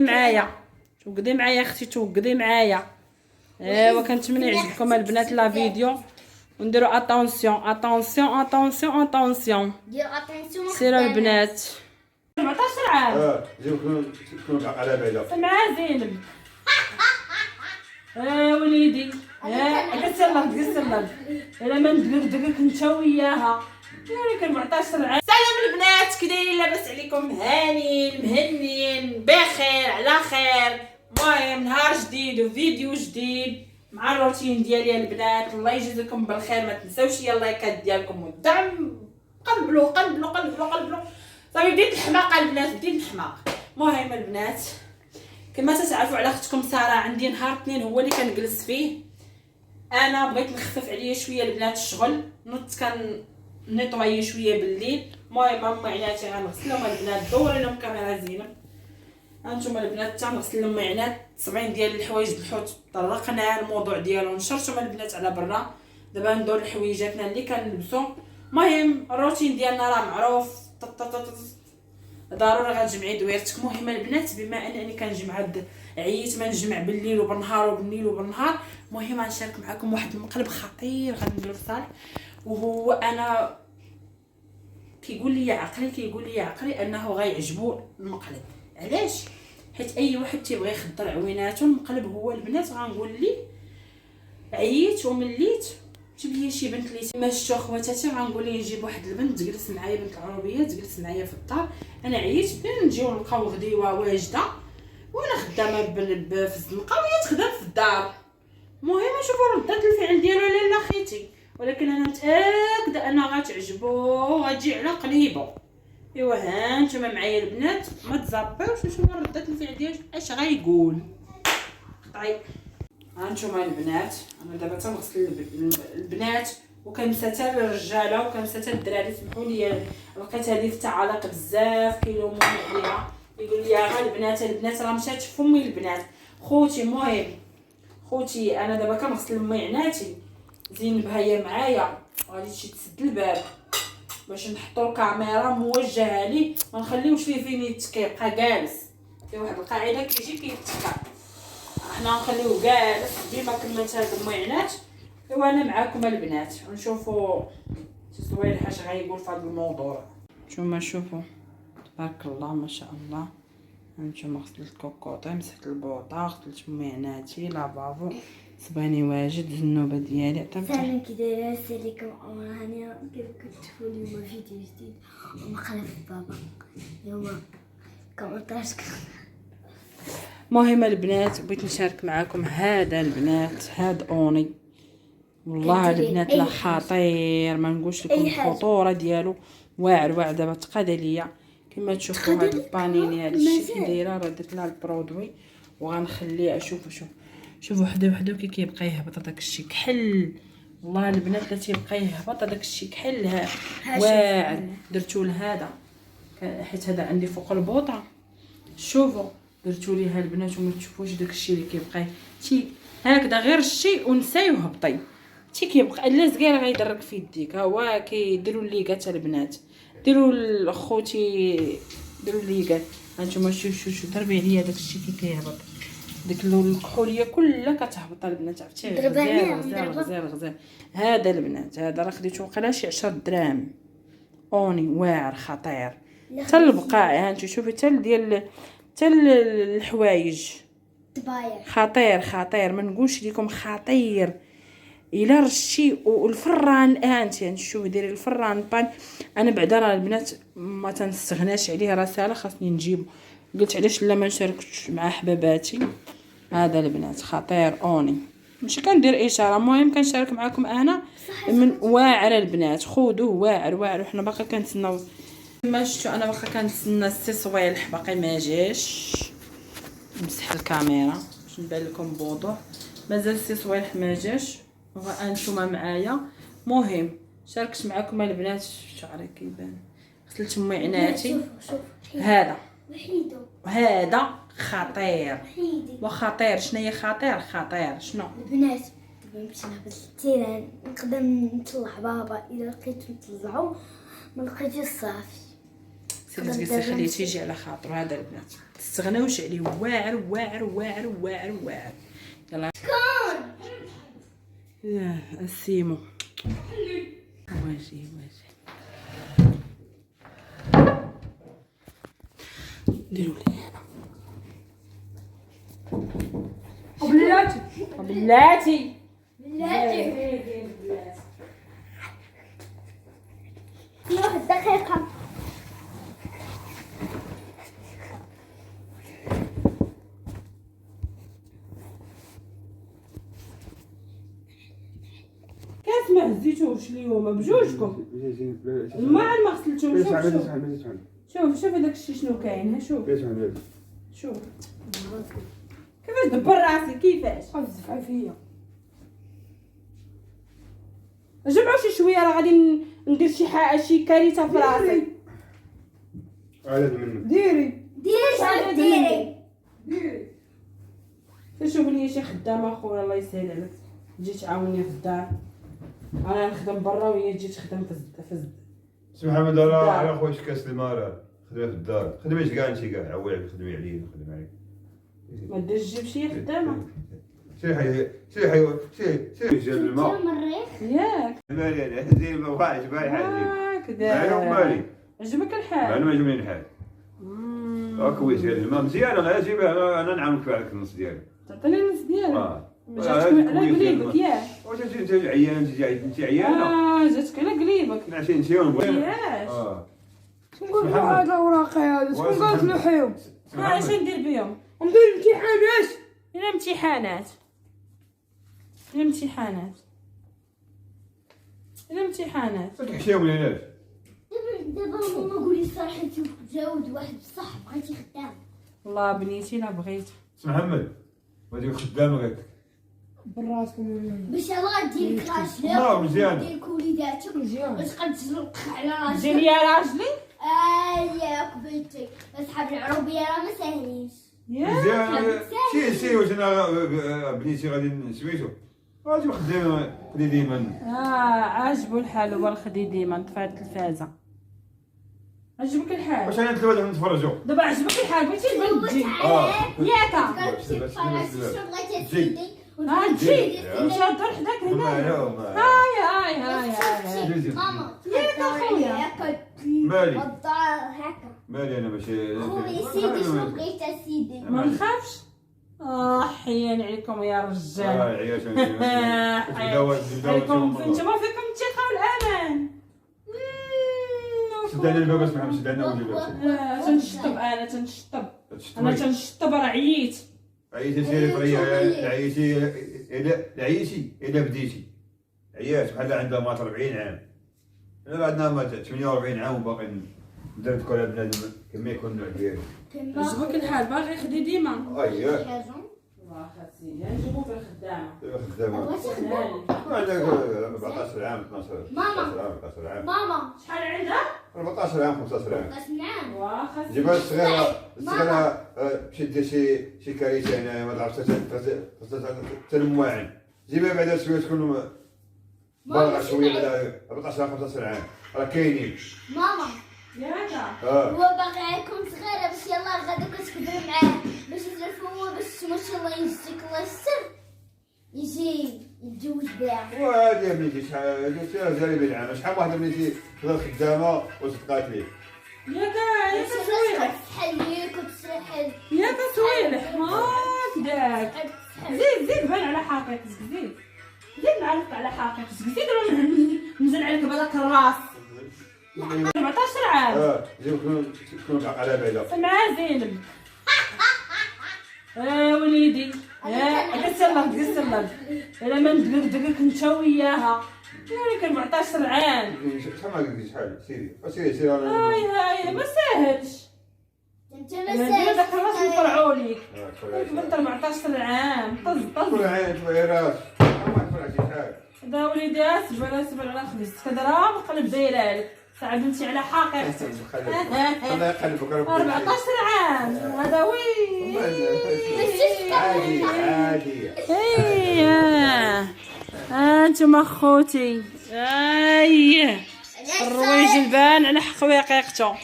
معايا توقدي معايا اختي، توقدي معايا. ايوا كنتمنى يعجبكم البنات لا فيديو، ونديروا اتونسيون اتونسيون اتونسيون اتونسيون. ديروا اتونسيون سيروا البنات 14 عام. كون على بعيدة مع زينب. وليدي كتسلم الا ما ندقك انت وياها. كان 14 عام. سلام البنات، كي دايرين؟ لاباس عليكم؟ هانيين مهنيين بخير على خير. المهم نهار جديد وفيديو جديد مع الروتين ديالي البنات. الله يجزيكم بالخير، ما تنساوش يا اللايكات ديالكم والدعم. قلبلو صافي بديت الحماقه البنات، بديت الحماق. المهم البنات كما تعرفوا على اختكم ساره، عندي نهار اثنين هو اللي كنجلس فيه. انا بغيت نخفف عليا شويه البنات الشغل، نط كان نيطوي شويه بالليل. المهم امي عيناتي غنغسلهم البنات، دوري لهم كاميرا زينه. هانتوما البنات حتى نغسل لهم عينات 70 ديال الحوايج بالحوت، طرقنا الموضوع ديالو نشرتهم البنات على برا. دابا ندور الحويجاتنا اللي كنلبسو. المهم الروتين ديالنا راه معروف، ضروري غتجمعي دويرتك. المهم البنات بما انني كنجمع عييت ما نجمع بالليل وبالنهار وبالليل وبالنهار، المهم غنشارك معكم واحد المقلب خطير غنديرو لصالح. وهو انا كيقول لي عقلي انه غيعجبو المقلب. علاش؟ حيت اي واحد تيبغي يخضر عويناتو. المقلب هو البنات غنقول لي عييت ومليت جيب لي شي بنت اللي ما شفتو خواتاتي، غنقول ليه نجيب واحد البنت تجلس معايا، بنت العروبيه تجلس معايا في الدار. انا عييت بين نجيو نلقاو غديوه واجده وانا خدامه في الزنقه وهي تخدم في الدار. المهم نشوفوا ردات الفعل ديالو لاله خيتي، ولكن انا متاكده انها غتعجبو وغتجي على قليبو. ايوا ها نتوما معايا البنات، ما تزابيوش نشوفوا ردات الفعل ديالو اش غايقول. طيب هانتوما البنات، انا دابا تنغسل البنات وكنسى الرجاله وكنسى الدراري. سمحوا لي لقيت هذه تعالق بزاف كيلوموني عليها، يقول لي غا البنات راه مشات فمي البنات خوتي. المهم خوتي انا دابا كنغسل مي عناتي، زينب هي معايا غادي تمشي تسد الباب باش نحطو الكاميرا موجهه لي، ما نخليوش فيه فين يتكي يبقى جالس. في واحد القاعده كيجي كيتكا، حنا نخليوه جالس ديما كملت هاد الميعنات. ايوا انا معاكم البنات ونشوفوا الصوالح اش غايقول في هذا الموضوع. نتوما شوفوا تبارك الله ما شاء الله. هانتوما غسلت الكوكوطي، مسحت البوطه، غسلت ميعناتي، لافابو، صباني واجد، الزنوبه ديالي سلام كي دايره؟ السلام عليكم، انا هانيه. كيف كتشوفوا اليوم فيديو جديد ومقلب بابا اليوم كونطاج. المهم البنات بغيت نشارك معكم هذا البنات، هاد اوني والله البنات لا خطير، ما نقولش لكم الخطوره ديالو. واعر دابا تقاد ليا كما تشوفوا هاد البانيني هذا الشيء كي دايره. راه درت لها البرودوي وغنخليه. شوفوا وحده كي كيبقى يهبط داك الشيء كحل. والله البنات لا تيبقى يهبط داك الشيء كحل واعر. درتو لهذا حيت هذا عندي فوق البوطه. شوفوا درتو ليها البنات وما تشوفوش داك الشيء اللي كيبقى تي هكذا غير الشيء ونساي وهبطي تي كيبقى لا صغير غيدرك في يديك. ها هو كيديروا الليكات البنات، ديروا الاخوتي ديروا الليكات. هانتوما شوفوا ضربي عليا داك الشيء كي كيهبط، ديك الكحوليه كلها كتهبط البنات. عرفتي غزال هذا البنات. هذا راه خديتو وقيلا شي 10 دراهم. اوني واعر خطير حتى البقاع. هانتو شوفي حتى الحوايج خطير ما نقولش لكم خطير. الا رشتي والفران هانتي شوفي ديري الفران بان. انا بعدا راه البنات ما تنستغناش عليه، راه سالا خاصني نجيبو. قلت علاش لا ما نشاركش مع حباباتي. هذا البنات خطير اوني، ماشي كندير اشاره. المهم كنشارك معكم انا من واعر البنات. خذوه واعر وحنا باقا كنتسناو. كما شفتوا انا باقا كنتسنى السي صويلح باقي ما جاش. نمسح الكاميرا باش نبان لكم بوضوح. مازال السي صويلح ما جاش وانتوما معايا. مهم شاركت معكم البنات. شعري كيبان غسلت ميعناتي. هذا خطير وخطير. شناهي خطير شنو البنات؟ دابا نمشي نهبط للتيران نقدر نطلع بابا الا لقيتو نطلعو، ما لقيتوش صافي. كنت قلتي خليه تيجي على خاطر هذا البنات تستغناوش عليه واعر واعر واعر واعر واعر. يلا شكون السيمو واجي نديرو لي هنا بلاتي واحد دقيقة. كاس ما هزيتوش اليوم بجوجكم ما غسلتوش. شوف هذاك الشيء شنو كاين. ها شوف كيفاش دبر راسي كيفاش قزف فيا. جمعوا شويه راه غادي ندير شي كارثه في راسي. عدد منه ديري شوف لي شي خدامه اخويا الله يسهل عليك تجي تعاوني في الدار. انا نخدم برا وهي تجي تخدم في سي محمد راه على خويا كاس الماء خدمه في الدار. خدميش كاع انت كاع عوالك خدمي عليا نخدم عليك. ما ديرش تجيب شي خدامه. سير جاب الماء ياك مالي انا زين ما واعش بالي حاجه كذا مالي عجبك الحال. انا ما عجبني الحال. كويس قال الماء مزيان انا اجيبها انا نعاونك في هذاك النص ديالي. تعطيني النص ديالك. جاتك على قليبك ياك. واش انت عيان انت عيانه. جاتك على قليبك. نعشي انت ونبغي. ياش شكون قال هاد الاوراق هذا؟ شكون قال تلوحيهم؟ اش ندير بهم؟ ندير امتحانات. الى امتحانات تحشيهم ولا لا؟ دابا ماما قولي الصراحة انت تزاود واحد بصح بغيتي خدام. والله بنيتي لا بغيت. سي محمد وهذيك الخدامه قالت لك براسكم باش الله دير كراش لا مزيان دير وليداتك وتبقى تزرق على راجلك. جيني يا راجلي. يا قبيلتي اصحاب العروبيه راه ما ساهلينش. مزيان سير واش انا بنيتي غادي نسويتو غادي نخدم خدي ديما. عاجبو الحال هو الخدي ديما نطفى التلفازه. عجبك الحال واش انا نتلوى نتفرجوا دابا عجبك الحال بغيتي تجي ياك تجي تجي نشادو حداك هنا. هاي ماما ياك اخويا مالي هكا مالي انا ماشي خويا سيدي شنو بغيت سيدي ما نخافش. حياني عليكم يا رجال. عياش عليكم نتوما فيكم الثقه والامان. سداني الباب اسمع محمد سداني وجهي تنشطب انا تنشطب راه عييت. عييتي سيري فريا عييتي الا بديتي عيات بحال عندها مات 40 عام. انا بعدنا مات 48 عام وباقي درت كل بنادم كما يكون النوع ديالي. عجبك الحال باغي خدي ديما. اييه والله خاصني نجيبو في الخدامه. خدامه بغيتي خدام. عندك 14 عام 12 عام. ماما شحال عندها؟ 14 عام 15 عام. قسم عام واخا جيبها الصغيره مشي دير شي كارثه هنايا ما تعرفش تنمواعن. جيبها بعدا شويه تكون بالغه شويه بعدا 14 عام 15 عام راه كاينين. ماما ياك هو باغي يكون صغيره باش يلاه غادي كتكبر معاه باش يزرفوا باش ما شاء الله يجزيك الله يستر يجي يتزوج بها. وهادي يا بنتي شحال زالي بالعام شحال واحده بنتي تضل خدامه وصدقات ليه. ياك سويلح تحليك وتسحل ياك سويلح هكداك. زيد بان على حقيقتك زيد نعرفك على حقيقتك زيد نزل عليك بهذاك الراس. 14 عام تكون على بعدا مع زينب. وليدي قسلك الا ما ندقك انت وياها يعني 14 عام. شحال ما قلتي شحال سيري انا هاي ما ساهلش. انت ما ما دير داك الراس نطلعوا ليك كل 14 عام طز عين تبغي راس ما تفرعتي شحال. دا وليدي اسبر على خبزتك هضره مقلب دايره لك ساعه بنتي على حقيقتك. الله يقلبك 14 عام هذا وي عادي انتم خوتي الرويج البان على حقيقته.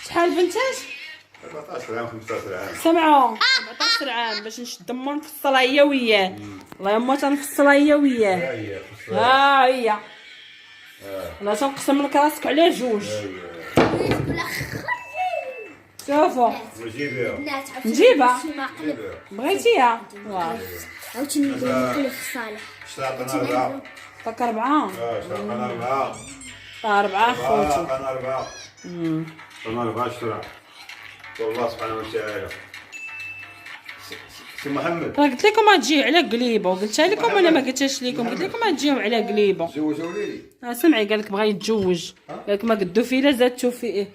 شحال بنتات؟ 14 عام 15 عام. سمعوا 14 عام باش نشدمو نفصلها هي وياه. الله يما تنفصلها هي وياه. هي ها هي. لا تنقسم لك راسك على جوج. شوفوا وجيبها. نجيبها بغيتيها. واه عاوتاني نقول في صالح. اشتريت انا 4. طاك 4. اشتريت انا 4. 4 خوتي. انا 4. انا 4 اشترى. والله سبحانه وتعالى. سي محمد. راه قلت لكم تجيو على قليبه وقلتها لكم ولا ما قلتهاش لكم؟ قلت لكم تجيو على قليبه. زوجوا لي. سمعي قال لك بغا يتزوج. قال لك ما قدو فيلا زادتو في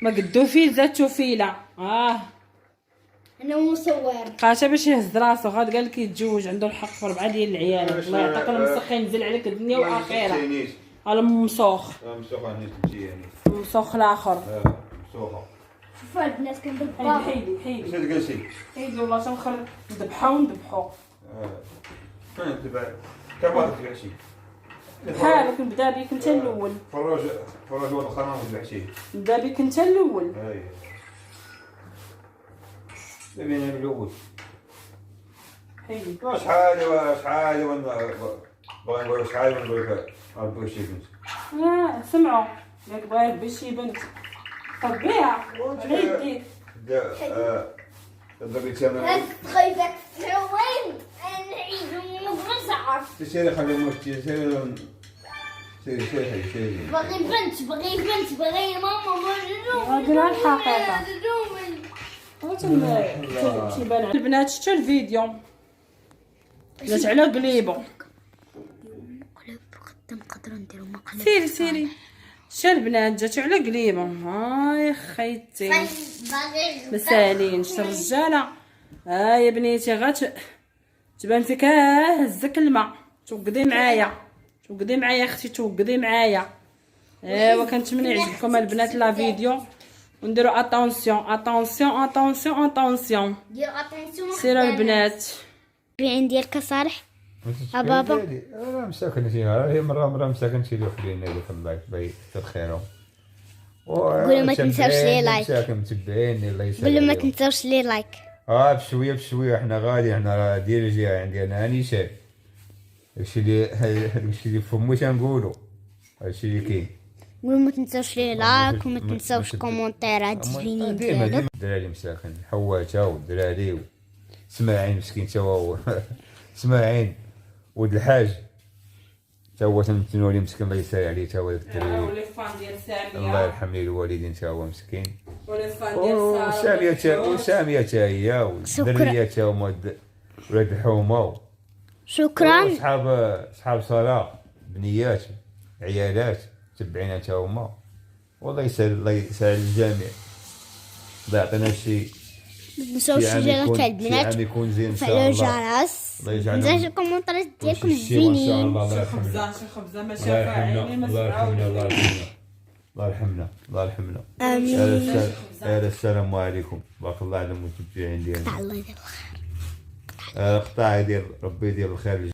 ما قدو فيه زادتو فيلا. انا مصور. قاتا باش يهز راسو غاد قال لك يتزوج عنده الحق في 4 ديال العيال. الله يعطيك المسخ ينزل عليك الدنيا واخره. على ممسوخ. مسوخه نيت تمشيني. ممسوخ الاخر. مسوخه. شوفوا البنات كنضربوا. حيدي شنو جالسين؟ حيدي والله تنخر نذبحو. فين تبع؟ كم واحد في العشي؟ بحالك نبدا بك انت الاول. فراج هو الخرام في العشي. نبدا بك انت الاول. هاي. بين الاول. حيدي. شحال بغا نقول شحال ونقول لك ربي شي بنت. سمعوا قالك بغا يربي شي بنت. ربيها على يديك. ضربت انا. خايفك وين؟ نعيد المدرسة. سيري خلي موتي سيري. باغي بنت باغي ماما قولها الحقيقة. تيبان على البنات. شتو الفيديو جات على قليبه. نقدروا نديروا مقلب. سيري شتو البنات جاتو على قليبه. هاي خيتي مسالين. شتو الرجاله. يا بنيتي تبان فيك هزك الماء. توقدي معايا اختي توقدي معايا. ايوا كنتمنى يعجبكم البنات لا فيديو ونديروا اتونسيون. ديروا اتونسيون. سيروا البنات. العين ديالك صالح. بابا انا مساكن فيها هي مره مساكن شي وحدين اللي تبعك باي تخيرهم. قولوا ما تنساوش لي لايك. مساكن متبعين الله يسلمك. قولوا ما تنساوش لي لايك. بشويه حنا غادي حنا ديال الجهه عندي انا نيشان. هادشي اللي فمو تنقولوا هادشي اللي كاين. قولوا ما تنساوش لي لايك وما تنساوش كومونتيرات زوينين ديالو. الدراري مساكن حواته والدراري اسماعيل مسكين تا هو اسماعيل ولد الحاج تا هو تنتنوا ليه مسكين الله يسهل عليه تا هو داك الدراري. وليفان ديال ساميه الله يرحم ليه الوالدين تا هو مسكين. وليفان ديال وساميه تا هي والدريه تا هما ولاد الحومه. شكرا. صحاب صلاة بنيات عيالات تبعينا تا هما. والله يسهل الجميع. الله يعطينا شي متنساوش تشجعوا تاع البنات يكون زين ان شاء وفعلوا الله. الجرس. الله يجعلهم نزيد الكومونتيرات ديالكم ما شاء زوينين. الله. شي خبزه ما شافها الله يرحمنا. امين. السلام عليكم. بارك الله على المتابعين ديالنا. الله يدير الخير. قطاع ديال ربي يدير الخير.